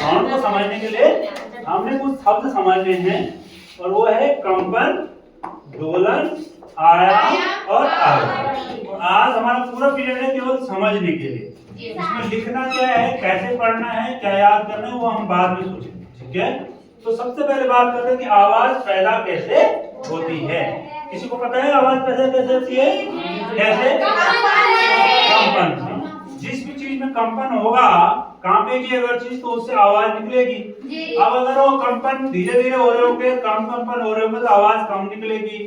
Sound को समझने के लिए हमने कुछ शब्द समझने हैं और वो है कंपन, दोलन, आयाम और आरोहण। आज हमारा पूरा पीरियड है केवल समझने के लिए। इसमें लिखना क्या है, कैसे पढ़ना है, क्या याद करना है, वो हम बाद में सोचेंगे। ठीक है, तो सबसे पहले बात करते हैं कि आवाज पैदा कैसे होती है। किसी को पता है आवाज पैदा कैसे होती है? कैसे? कंपन से। जिस भी चीज में कंपन होगा, कांपेगी अगर चीज, तो उससे आवाज निकलेगी। अब अगर वो कंपन धीरे धीरे हो रहे होंगे, कम कंपन हो रहे होंगे, तो आवाज कम निकलेगी।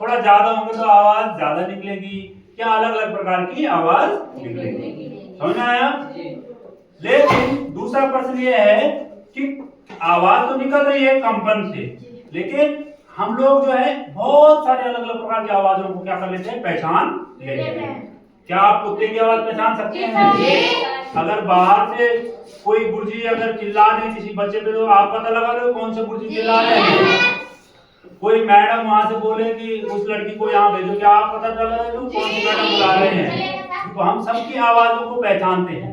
थोड़ा ज्यादा होंगे तो आवाज ज्यादा निकलेगी। क्या अलग अलग प्रकार की आवाज निकलेगी। समझ में आया? लेकिन दूसरा प्रश्न ये है कि आवाज तो निकल रही है कंपन से, लेकिन हम लोग जो है बहुत सारे अलग अलग प्रकार की आवाजों को क्या कर लेते हैं, पहचान लेते हैं। क्या आप कुत्ते की आवाज पहचान सकते हैं? अगर बाहर से कोई गुरुजी अगर चिल्ला रहे किसी बच्चे पे, तो आप पता लगा रहे हो कौन से गुरुजी चिल्ला रहे हैं। कोई मैडम वहां से बोले कि उस लड़की को यहाँ भेजो, क्या आप पता चल रहा है कौन सी मैडम बुला रहे हैं। तो हम सबकी आवाजों को पहचानते हैं,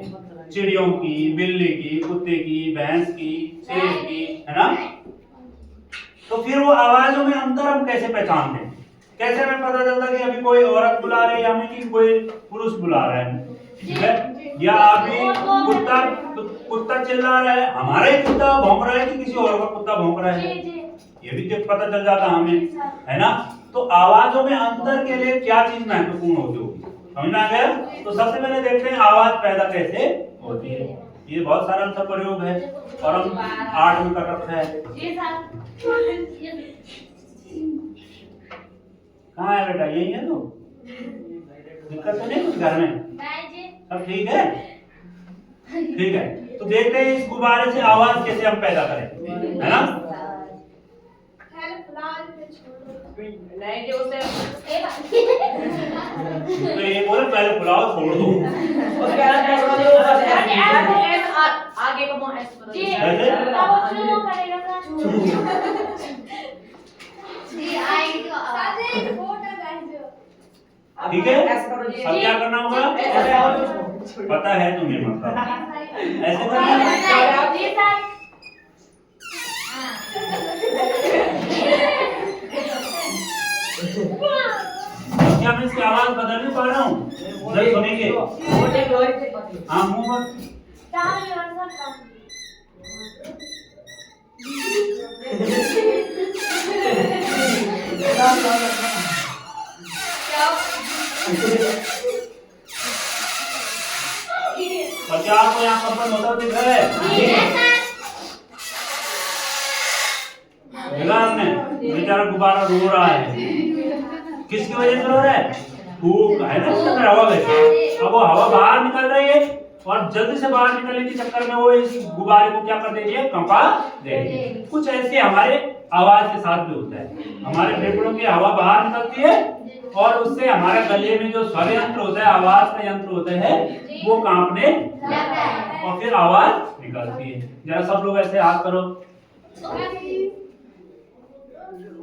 चिड़ियों की, बिल्ली की, कुत्ते की, भैंस की, शेर की, है ना। तो फिर वो आवाजों में अंतर हम कैसे पहचानते हैं? कैसे हमें पता चलता है कि अभी कोई औरत बुला रही है हमें कि कोई पुरुष बुला रहा है? ठीक है, या अभी कुत्ता चिल्ला रहा है, हमारा ही कुत्ता भौंक रहा है कि किसी और का कुत्ता भौंक रहा है, ये भी तो पता चल जाता हमें, है ना। तो आवाजों में अंतर के लिए क्या चीज महत्वपूर्ण होती होगी, समझ में आ गया? तो सबसे पहले देखते हैं आवाज पैदा कैसे होती है। ये बहुत सारा सा प्रयोग है और हम 8 में कर रखा है। कहाँ है बेटा? यही है। तो दिक्कत तो नहीं कुछ घर में? सब ठीक है? ठीक है, तो देखते हैं इस गुब्बारे से आवाज कैसे हम पैदा करें, है ना। तो ये बोले पहले फुलाओ छोड़ दो। आगे को ठीक है, अब क्या करना होगा पता है तुम्हें, मतलब ऐसे करना है। क्या मैं इसकी आवाज बदल नहीं पा रहा हूँ? जब सुनेंगे हाँ मुंह मत। क्या आपको यहाँ कंपन होता दिख रहा है? देखा आपने? बेचारा गुब्बारा रो रहा है। किसकी वजह से रो रहा है? फूंक है ना, उसके अंदर हवा बची। अब वो हवा बाहर निकल रही है और जल्दी से बाहर निकलने के चक्कर में वो इस गुब्बारे को क्या कर देती है, कंपा दे रही है। कुछ ऐसे हमारे आवाज के साथ भी होता है। हमारे फेफड़ों की हवा बाहर निकलती है और उससे हमारे गले में जो स्वर यंत्र होता है, आवाज का यंत्र होता है, वो कांपने लगता है और फिर आवाज निकलती है। जरा सब लोग ऐसे हाथ करो।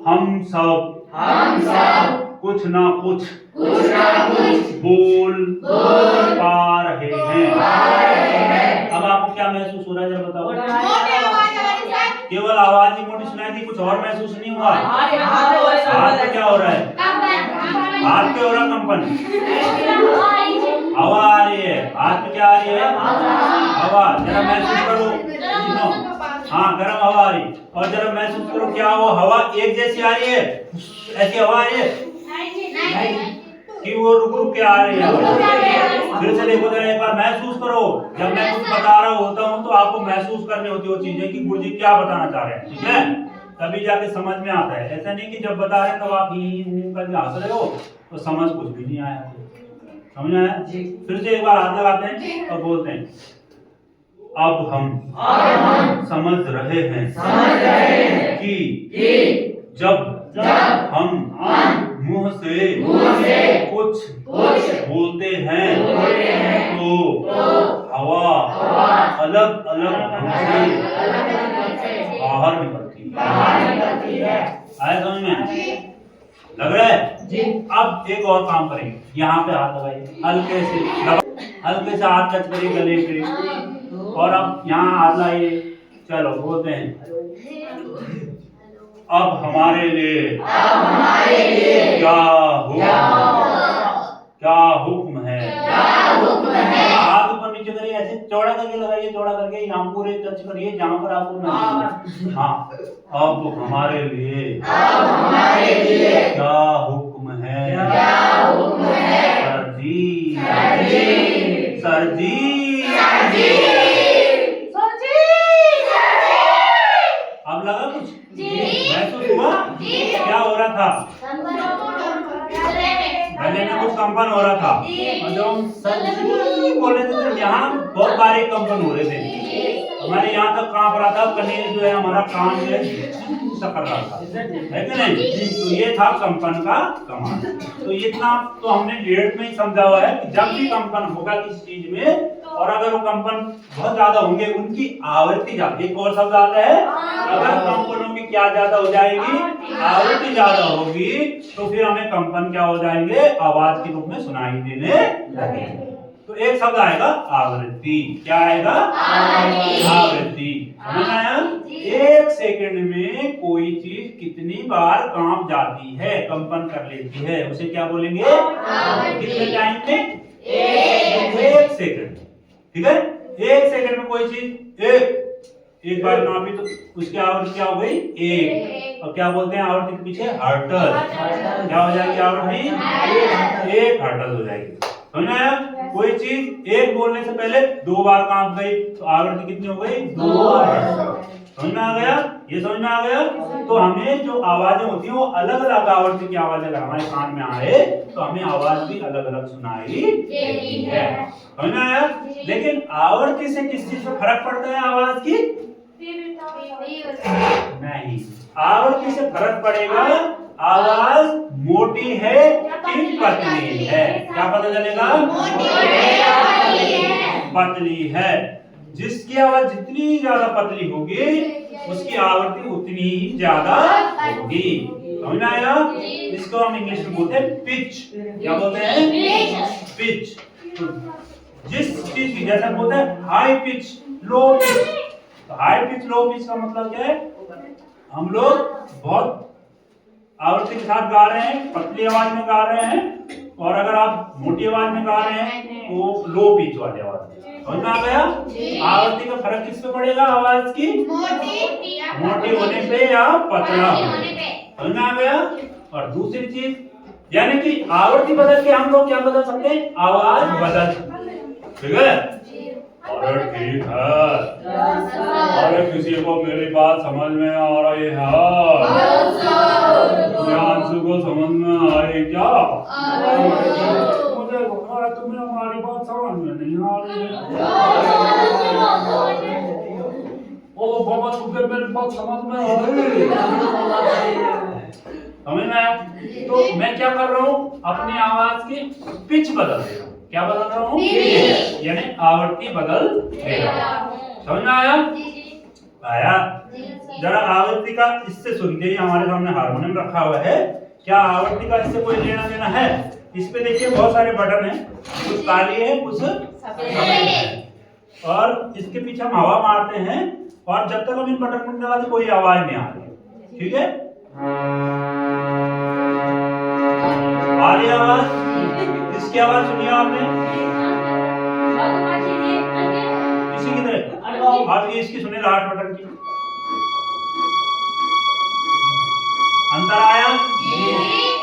हम सब कुछ ना कुछ बोल पा रहे हैं। अब आपको क्या महसूस हो रहा है, जरा बताओ। केवल आवाज ही मोटी सुनाई थी, कुछ और महसूस नहीं हुआ? हाथ में क्या हो रहा है? हाथ पे हो रहा कंपन, हवा आ रही है। हाथ में क्या आ रही है? हवा। जरा महसूस करो, हाँ गर्म हवा आ रही। और जरा महसूस करो क्या वो हवा एक जैसी आ रही है, ऐसी हवा आ रही है कि वो रुक रुक के आ रही है? फिर से देखो जरा एक बार महसूस करो। जब मैं कुछ बता रहा होता हूँ तो आपको महसूस करनी होती है वो चीजें कि गुरुजी क्या बताना चाह रहे हैं, ठीक है, तभी जाके समझ में आता है। ऐसा नहीं कि जब बता रहे हैं तब आप ही करके हंस रहे हो तो समझ कुछ भी नहीं आया। समझ आया? फिर से एक बार हाथ लगाते हैं और बोलते हैं अब हम समझ रहे हैं कि जब हम मुंह से कुछ बोलते हैं तो हवा अलग अलग ढंग से बाहर निकलती है। आया समझ में? लग रहा है जी। अब एक और काम करेंगे, यहाँ पे हाथ लगाइए, हल्के से हाथ टच करिए गले पे और अब यहाँ हाथ लाइए चलो बोलते हैं। अब हमारे लिए क्या हुक्म है। हाथ ऊपर नीचे करिए, ऐसे चौड़ा करके लगाइए, चौड़ा करके यहाँ पूरे टच करिए जहाँ पर आपको महसूस। हाँ, अब हमारे लिए क्या हुक्म है। सर जी अब लगा कुछ महसूस हुआ। क्या हो रहा था, गले में कुछ कंपन हो रहा था, और जब हम सर जी बोल रहे थे तो यहाँ बहुत बारीक कंपन हो रहे थे, हमारे यहाँ तक कांप रहा था, कनेर जो है हमारा कान जो है कर रहा था, है कि नहीं। तो ये था कंपन का कमाल। तो इतना तो हमने डेढ़ में ही समझा हुआ है कि जब भी कंपन होगा किसी चीज में, और अगर वो कंपन बहुत ज्यादा होंगे, उनकी आवृत्ति ज्यादा। एक और शब्द आता है, अगर कंपनों की क्या ज्यादा हो जाएगी, आवृत्ति ज्यादा होगी, तो फिर हमें कंपन क्या हो जाएंगे, आवाज के रूप में सुनाई देने लगेंगे। तो एक शब्द आएगा आवृत्ति। क्या आएगा, आवृत्ति। समझ आया। एक सेकंड में कोई चीज कितनी बार कांप जाती है, कंपन कर लेती है, उसे क्या बोलेंगे, कितने टाइम में, एक सेकंड। ठीक है, एक सेकंड में कोई चीज एक बार कांपी तो उसकी आवृत्ति क्या हो गई, एक। और क्या बोलते हैं आवृत्ति के पीछे, हर्ट्ज। क्या हो जाएगी आवृत्ति, एक हर्ट्ज हो जाएगी। समझ में आया। कोई चीज एक बोलने से पहले 2 बार कांप गई तो आवृत्ति कितनी हो गई, 2 बार। समझ में आ गया, ये समझ में आ गया। तो हमें जो आवाजें होती हैं वो अलग अलग आवृत्ति की आवाज अगर हमारे कान में आए तो हमें आवाज भी अलग अलग सुनाई देती है। समझ में आया। लेकिन आवृत्ति से किस चीज में फर्क पड़ता है आवाज की, नहीं, आवृत्ति से फर्क पड़ेगा आवाज मोटी है कि पतली है। क्या पता चलेगा, पतली है। जिसकी आवाज जितनी ज्यादा पतली होगी उसकी आवृत्ति उतनी ही ज्यादा होगी। समझ में आया। इसको हम इंग्लिश में बोलते हैं पिच। क्या बोलते हैं, पिच। जिस चीज की, जैसे बोलते हैं हाई पिच लो पिच, तो हाई पिच लो पिच का मतलब क्या है, हम लोग बहुत आवृत्ति के साथ गा रहे हैं, पतली आवाज में गा रहे हैं, और अगर आप मोटी आवाज में गा रहे हैं तो लो पिच वाली आवाज। समझ में आ गया। आवृत्ति का फर्क किस पे पड़ेगा, आवाज की मोटी होने पे या पतला होने पे। समझ में आ गया। और दूसरी चीज, यानी कि आवृत्ति बदल के हम लोग क्या बदल सकते हैं, आवाज बदल। ठीक है, अरे ठीक है। अरे किसी को मेरी बात समझ में आ रही है, अंशु को समझ में आई क्या, मुझे तुम्हें हमारी बात समझ में नहीं आ रही है। ओ बाबा तुम्हें मेरी बात समझ में आ रही है, समझ में आया। तो मैं क्या कर रहा हूँ, अपनी आवाज की पिच बदल रहा हूँ। क्या बदल रहा हूँ, यानी आवृत्ति बदल रहा हूँ। समझ में आया। आया। जरा आवृत्ति का इससे सुनते ही, हमारे सामने हारमोनियम रखा हुआ है, क्या आवृत्ति का इससे कोई लेना देना है। इस पे देखिए बहुत सारे बटन हैं, कुछ काली है कुछ सफेद है, और इसके पीछे हम हवा मारते हैं, और जब तक हम इन बटन को दबाते कोई आवाज नहीं आ रही। ठीक है, आ रही आवाज। इसकी आवाज सुनिए आपने, इसी की तरह आप इसकी सुने, लास्ट बटन की। अंतर आया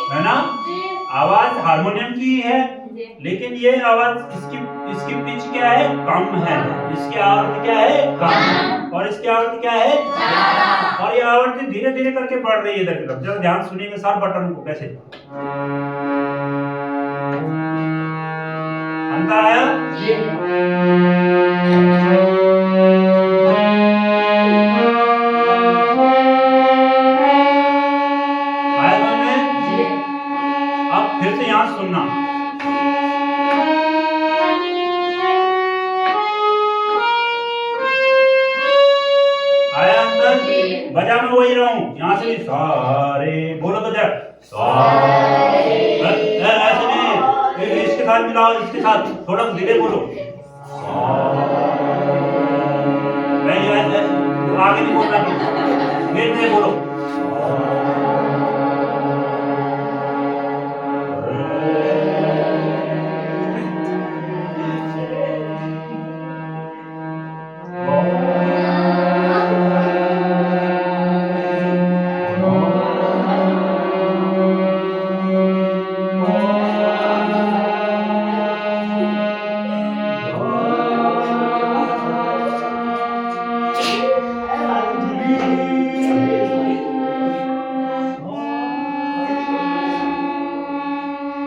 है ना। आवाज हारमोनियम की है, लेकिन ये आवाज इसकी पिच क्या है, कम है। इसकी आवृत्ति क्या है, कम, और इसकी आवृत्ति क्या है, ज्यादा। और ये आवृत्ति धीरे धीरे करके बढ़ रही है इधर की तरफ। जरा ध्यान सुनिएगा सारे बटन को कैसे। अंतर आया। अब फिर से यहाँ सुनना। आया अंतर। बजा मैं वही रहा हूँ, यहाँ से भी सारे बोलो तो जरा सारे। ऐसे नहीं, इसके साथ मिलाओ, इसके साथ थोड़ा धीरे बोलो। आगे नहीं बोलना, धीरे धीरे बोलो।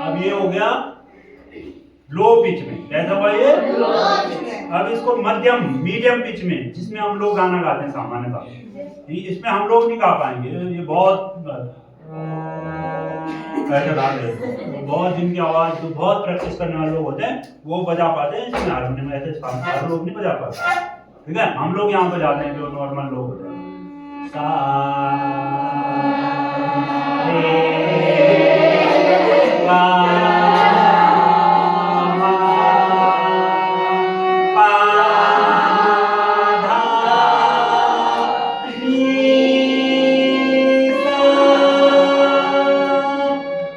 अब ये हो गया लो पिच में, कैसा हुआ ये? अब इसको मध्यम मीडियम पिच में, जिसमें हम लोग गाना गाते हैं सामान्यतः, इसमें हम लोग नहीं गा पाएंगे, ये बहुत ऐसे गाते हैं, बहुत जिनकी आवाज जो बहुत प्रैक्टिस करने वाले लोग होते हैं वो बजा पाते हैं, इसमें हारमोनियम में ऐसे साधारण लोग नहीं बजा पाते। ठीक है, हम लोग यहाँ बजाते हैं जो नॉर्मल लोग होते हैं। सा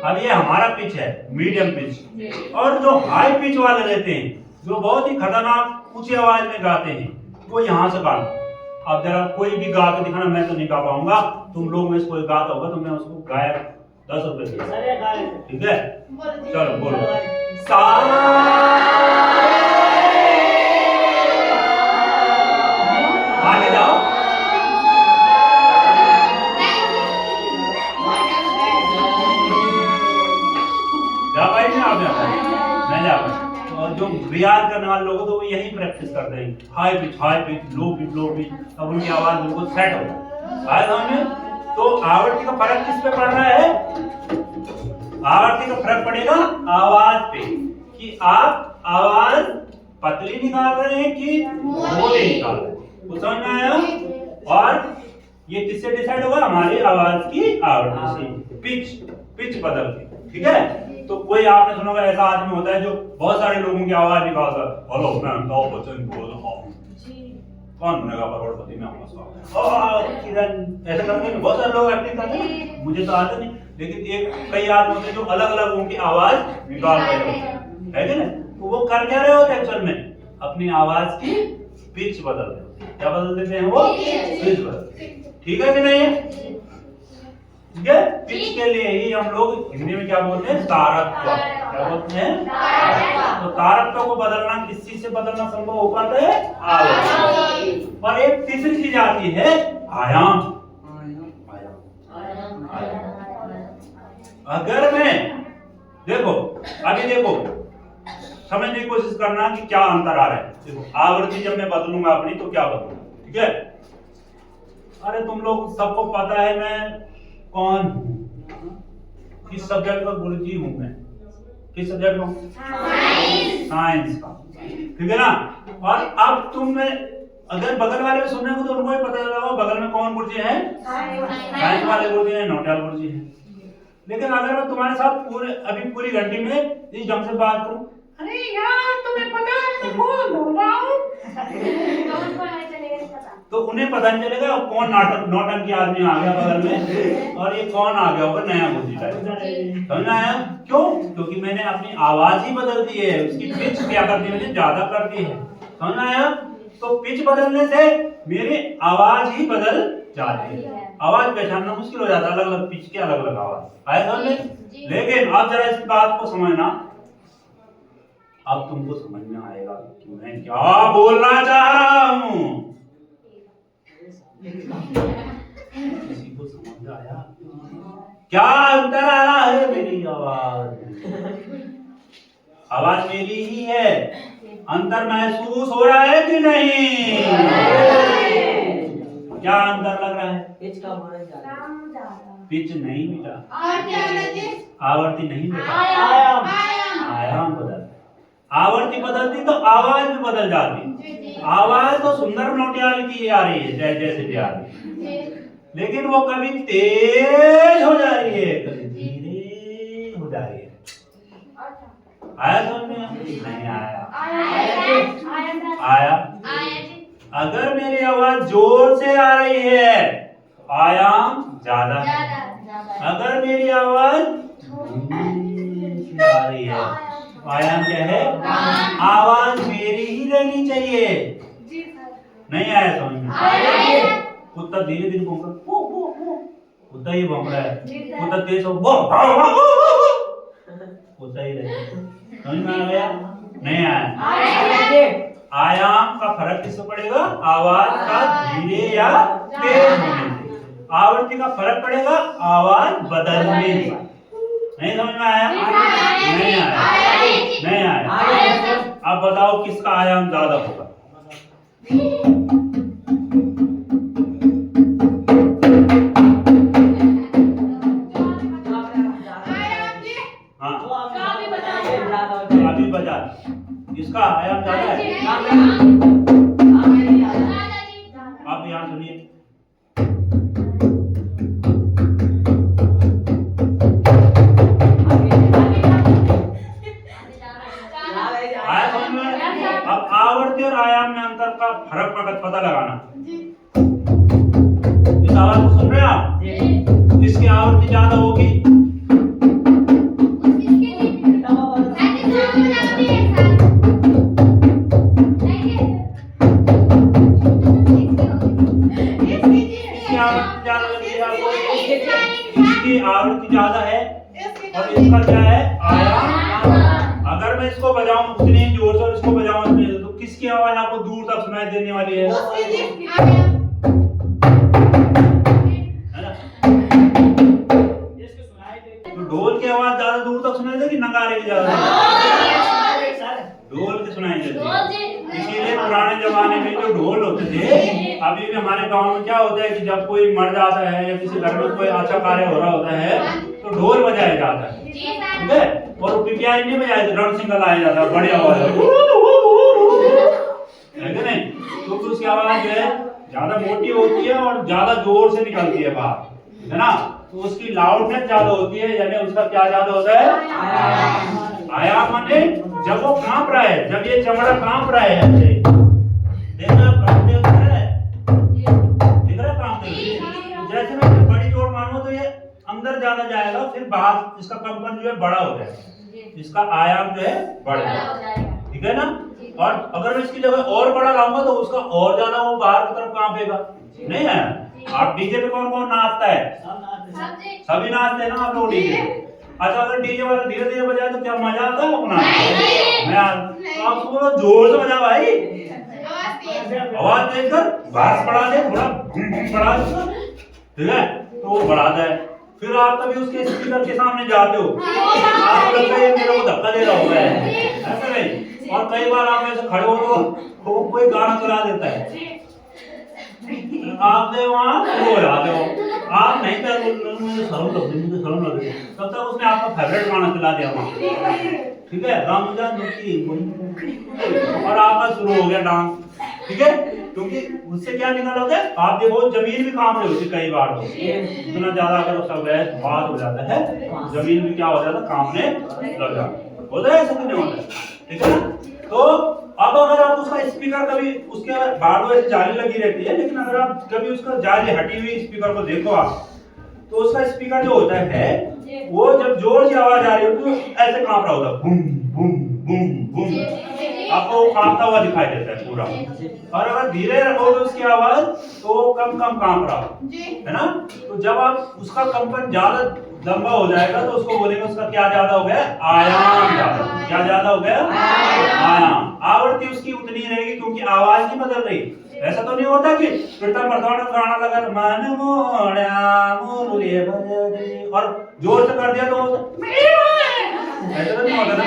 अब ये हमारा पिच है मीडियम पिच, और जो हाई पिच वाले रहते हैं जो बहुत ही खतरनाक ऊंची आवाज में गाते हैं वो यहाँ से गाना। अब जरा कोई भी गा के दिखाना, मैं तो नहीं गा पाऊंगा, तुम लोग में से कोई गाता होगा तो मैं उसको गायक 10 रुपए दूंगा, ठीक है? चलो बोलो। सा आगे जाओ। जा पाए नहीं आप? नहीं जा पाए। और जो रियाज करने वाले लोग तो वो यही प्रैक्टिस करते हैं, हाई पिच, लो पिच, अब उनकी आवाज बिल्कुल सेट हो आए समझ में। तो आवृत्ति का फर्क किस पे पड़ रहा है? आवृत्ति का फर्क पड़ेगा आवाज पे, कि आप आवाज पतली निकाल रहे हैं कि मोटी निकाल रहे हैं, कुछ समझ में आया? और ये किससे डिसाइड होगा? हमारी आवाज की आवृत्ति से, पिच बदल के, ठीक है? तो कोई आपने सुना होगा ऐसा आदमी होता है जो बहुत सारे लोगों की आवाज निकालता है, हेलो मैं अमिताभ बच्चन बोल रहा हूँ, कौन बनेगा करोड़पति में किरण, ऐसा करते हैं बहुत सारे लोग एक्टिंग करते हैं, मुझे तो आता नहीं, लेकिन कई आदमी होते हैं जो अलग अलग लोगों की आवाज निकाल रहे होते हैं, है कि नहीं? तो वो कर क्या रहे होते हैं एक्चुअल में? अपनी आवाज की पिच बदल देते हैं। क्या बदल देते हैं वो? पिच बदल, ठीक है कि नहीं? ठीक है, पिच के लिए ही हम लोग हिंदी में क्या बोलते हैं? तारत्व। क्या बोलते हैं? तो तारत्व को बदलना किस चीज से बदलना संभव हो पाता है? आवृत्ति। और एक तीसरी चीज आती है आयाम। अगर मैं देखो समझने की कोशिश करना कि क्या अंतर आ रहा है। देखो, आवृत्ति जब मैं बदलूंगा अपनी तो क्या बदलूंगा, ठीक है? अरे तुम लोग सबको पता है मैं कौन हूँ, किस सब्जेक्ट का गुरुजी हूँ मैं, किस सब्जेक्ट का? साइंस का, ठीक है ना? और अब तुम में अगर बगल वाले को सुनने को तो उनको भी पता चला बगल में कौन गुरुजी है? साइंस वाले गुरुजी है, नोटियाल गुरुजी है। लेकिन अगर मैं तुम्हारे साथ पूरी घंटी में इस ढंग से बात करूं, अरे यार तुम्हें पता है मैं कौन बोल रहा हूँ, तो उन्हें पता नहीं चलेगा कौन नौटंकी आदमी आ गया बगल में और ये कौन आ गया होगा नया गुरुजी टाइप। समझ आया? क्यों? क्योंकि मैंने अपनी आवाज ही बदल दी है, उसकी पिच क्या कर दी मैंने? ज्यादा कर दी है। समझ आया? तो पिच बदलने से मेरी आवाज ही बदल जाती है, आवाज पहचानना मुश्किल हो जाता है, अलग अलग पिच के अलग अलग आवाज आए समझ में। लेकिन अब जरा इस बात को समझना, अब तुमको समझ में आएगा कि मैं क्या बोलना चाह रहा हूं। किसी को समझ आया क्या अंतर आया है मेरी आवाज मेरी ही है, अंतर महसूस हो रहा है कि नहीं? क्या अंतर लग रहा है? पिच नहीं मिला, आवृत्ति नहीं मिला, आयाम बदल। आवृत्ति बदलती तो आवाज भी बदल जाती। आवाज तो सुंदर नौटियाल की आ रही है जैसे भी आ रही है, लेकिन वो कभी तेज हो जा रही है, कभी धीरे हो जा रही है। आया समझ में? नहीं आया? आया अगर मेरी आवाज जोर से आ रही है आयाम ज्यादा है। अगर मेरी आवाज धीरे से आ रही है आयाम क्या है? आवाज मेरी ही रहनी चाहिए। नहीं आया समझ में? कुत्ता धीरे धीरे भौंक रहा, कुत्ता ही भौंक रहा है। कुत्ता तेज हो कुत्ता ही रहेगा। समझ में आ गया? नहीं आया? आयाम का फर्क किससे पड़ेगा? आवाज का धीरे या तेज होने से। आवृत्ति का फर्क पड़ेगा आवाज बदलने से। नहीं समझ में आया? नहीं आया? नहीं आया? अब बताओ किसका आयाम ज्यादा होगा? हाँ अभी बजा इसका आयाम ज्यादा है। आप यहाँ सुनिए। आया समझ में? अब आवर्ती और आयाम में अंतर का फर्क पता लगाना। इस आवाज को सुन रहे हैं आप? किसकी आवृत्ति ज्यादा होगी? इसकी आवृत्ति ज्यादा है और इसका क्या है? आयाम। अगर मैं इसको बजाऊं उतनी जोर से और इसको बजाऊं तो किसकी आवाज आपको दूर तक सुनाई देने वाली है? तो ढोल की आवाज ज्यादा दूर तक सुनाई देगी, नगारे की ज्यादा? ढोल की सुनाई देती। इसीलिए पुराने जमाने में जो ढोल होते थे, अभी भी हमारे गांव में क्या होता है कि जब कोई मर जाता है या किसी घर में कोई अच्छा कार्य हो रहा होता है तो ढोल बजाया जाता है, ठीक है? और पिपिया नहीं बजाया जाता, रण सिंगल आया जाता है, बड़ी आवाज है कि नहीं? तो उसकी आवाज जो है ज्यादा मोटी होती है और ज्यादा जोर से निकलती है बाहर, है ना? तो उसकी लाउडनेस ज्यादा होती है, यानी उसका क्या ज्यादा होता है? आयाम माने जब वो कांप रहा है, जब ये चमड़ा कांप रहा है ऐसे, देखना कांपते दिख रहा है, दिख रहा है कांपते हुए। जैसे मैं बड़ी जोर मारूंगा तो ये अंदर ज्यादा जाएगा, फिर बाहर इसका कंपन जो है बड़ा हो जाएगा, इसका आयाम जो है बढ़ जाएगा, ठीक है ना? और अगर मैं इसकी जगह और बड़ा लाऊंगा तो उसका और ज्यादा वो बाहर की तरफ कांपेगा, नहीं है? आप डीजे पे कौन कौन नाचता है? सभी नाचते हैं ना आप लोग डीजे पे। अच्छा अगर डीजे वाला धीरे धीरे बजाए तो क्या मजा आता है अपना? तो आप बोलो जोर से बजा भाई, आवाज देकर बास बढ़ा दे, थोड़ा बढ़ा दे, ठीक है? तो वो बढ़ा दे। फिर आप कभी उसके स्पीकर के सामने जाते हो, आपको लगता है ये मेरे को धक्का दे रहा होगा, ऐसा नहीं? और कई बार आप ऐसे खड़े हो तो कोई गाना चला देता है, आपने वहाँ हो जाते हो, आप नहीं कर मुझे शर्म लग रही तब तक उसने आपका फेवरेट गाना चला दिया वहाँ, ठीक है? रामजान और आपका शुरू हो गया डांस, ठीक है? क्योंकि उससे क्या निकल होता है? आप देखो जमीन भी काम नहीं होती कई बार, तो इतना ज्यादा अगर सब बात हो जाता है जमीन भी क्या हो जाता है? कामने लग जाता होता है, ऐसा नहीं होता है, ठीक है ना? तो अब अगर आप उसका स्पीकर कभी उसके बाहर वैसे जाली लगी रहती है, लेकिन अगर आप कभी उसका जाली हटी हुई स्पीकर को देखो आप, तो उसका स्पीकर जो होता है वो जब जोर से आवाज आ रही होती है तो ऐसे कांप रहा होता है, बूम बूम बूम बूम, आपको वो कांपता हुआ दिखाई देता है पूरा। और अगर धीरे रखोगे उसकी आवाज तो कम कम कांप रहा है ना? तो जब आप उसका कंपन ज्यादा लंबा हो जाएगा तो उसको बोलेंगे उसका क्या ज्यादा हो गया? आयाम ज्यादा। क्या ज्यादा हो गया? आयाम। आवृत्ति उसकी उतनी रहेगी क्योंकि आवाज नहीं बदल रही। ऐसा तो नहीं होता कि प्रीतम बरदौड़ा गाना लगा मन मोड़ा मुरली भजरी और जोर से कर दिया तो ऐसा तो नहीं होता ना,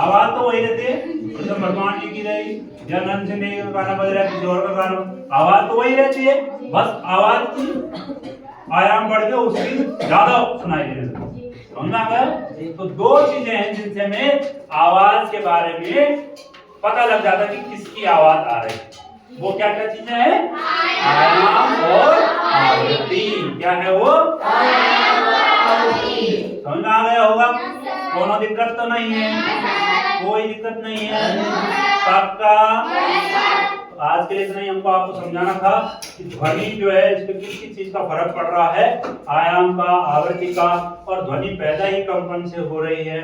आवाज तो वही रहती है। प्रीतम बरदौड़ा जी की रहेगी या नंद सिंह का गाना बज रहा है, किसी और का गाना, आवाज तो वही रहती है, बस आवाज की आयाम बढ़ के उसकी ज्यादा सुनाई दे रही है। समझ में आ गया? तो दो चीजें हैं जिनसे हमें आवाज के बारे में पता लग जाता है कि किसकी आवाज आ रही है। वो क्या क्या चीजें हैं? आयाम और आवृत्ति। क्या है वो? समझ में आ गया होगा? कोनो दिक्कत तो नहीं है? कोई दिक्कत नहीं है? सबका आज के लिए इतना ही हमको आपको समझाना था कि ध्वनि जो है इस पे किस किस चीज का फर्क पड़ रहा है, आयाम का, आवृत्ति का, और ध्वनि पैदा ही कंपन से हो रही है,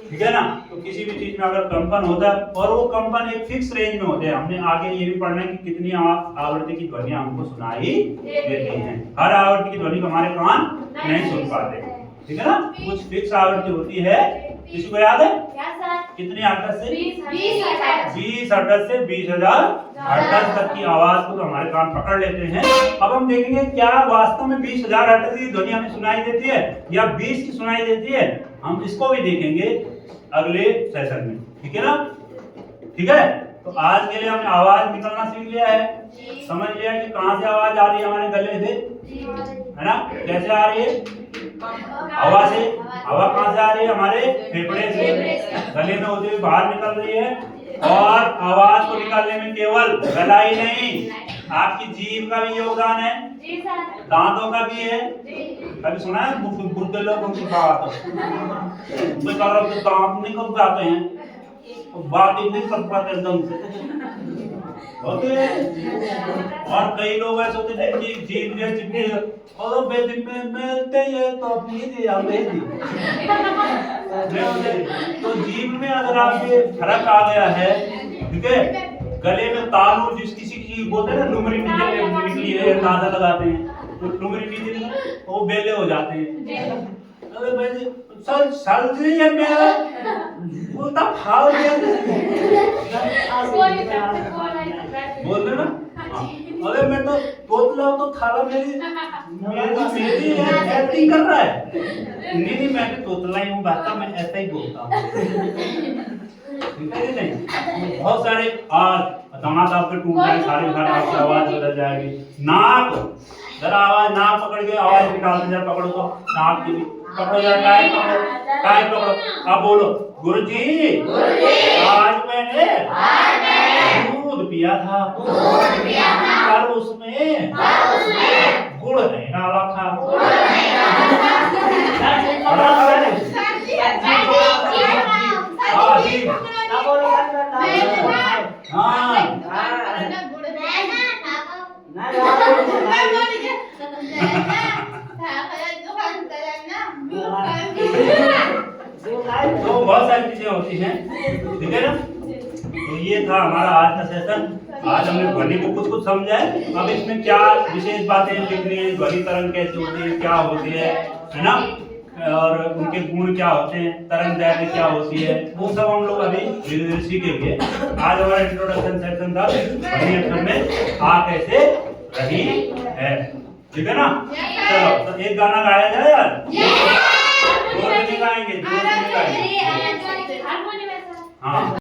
ठीक है ना। तो किसी भी चीज में अगर कंपन होता है और वो कंपन एक फिक्स रेंज में होते हैं, हमने आगे ये भी पढ़ना है कि कितनी आवृत्ति की ध्वनियां हमको सुनाई देती हैं। हर आवृत्ति की ध्वनि को हमारे कान नहीं सुन पाते, ठीक है ना। कुछ फिक्स आवृत्ति होती है, किसी को याद है कितनी हर्ट्ज से? 20 हर्ट्ज से 20,000 हर्ट्ज तक की आवाज को तो हमारे कान पकड़ लेते हैं। अब हम देखेंगे क्या वास्तव में 20,000 हर्ट्ज की ध्वनि हमें सुनाई देती है या 20 की सुनाई देती है, हम इसको भी देखेंगे अगले सेशन में, ठीक है ना। ठीक है, तो आज के लिए हमने आवाज निकलना सीख लिया है, समझ लिया कि कहां से आवाज आ रही है हमारे गले से, है ना। कैसे आ रही है? हवा से। हवा कहां से आ रही है? हमारे फेफड़े से गले में होते हुए बाहर निकल रही है। और आवाज को निकालने में केवल गला ही नहीं, आपकी जीभ का भी योगदान है, दांतों का भी है। कभी सुना है बुढ़े लोगों की बात, बेचारों के दांत निकल जाते हैं, बात ही नहीं कर पाते एकदम से, ओके। और कई लोग ऐसे होते हैं जिनकी जीभ जो चिपकी और बेदी में मिलते हैं तो अपनी दिया बेदी, तो जीभ में अगर आपके फर्क आ गया है, ठीक है, गले में तालू जिस किसी की बोलते हैं ना लुमरी निकली है, अंदाजा लगाते हैं, तो लुमरी निकली वो बेले हो जाते हैं। अरे भाई सर जी ये मेरा बोलता फाड़ दिया बोल रहे ना। अरे मैं तो तोतला हूं तो थाला मेरी एक्टिंग कर रहा है। नहीं मैं भी तोतला ही हूँ, बात मैं ऐसा ही बोलता हूँ, ठीक है नहीं। बहुत सारे दांत आपके टूट जाए, सारे आपकी आवाज बदल जाएगी। नाक, जरा आवाज नाक पकड़ के आवाज निकालते जाए, पकड़ो तो नाक की भी पकड़ो, जरा टाइट पकड़ो। अब बोलो गुरुजी आज मैंने दूध पिया था, पर उसमें गुड़ नहीं डाला था। तो बहुत सारी चीजें होती हैं, ठीक है ना। तो ये था हमारा आज का सेशन। आज हमने ध्वनि को कुछ कुछ समझा है। अब इसमें क्या विशेष बातें लिखनी है, ध्वनि तरंग कैसे होती है, क्या होती है ना, और उनके गुण क्या होते हैं, तरंग दैर्घ्य क्या होती है, वो सब हम लोग अभी धीरे धीरे सीखेंगे। आज हमारा इंट्रोडक्शन सेक्शन था ध्वनि अक्षर में आ कैसे रही है, ठीक है ना। चलो तो एक गाना गाया जाए यार, जोर से गाएंगे, जोर से गाएंगे। हाँ।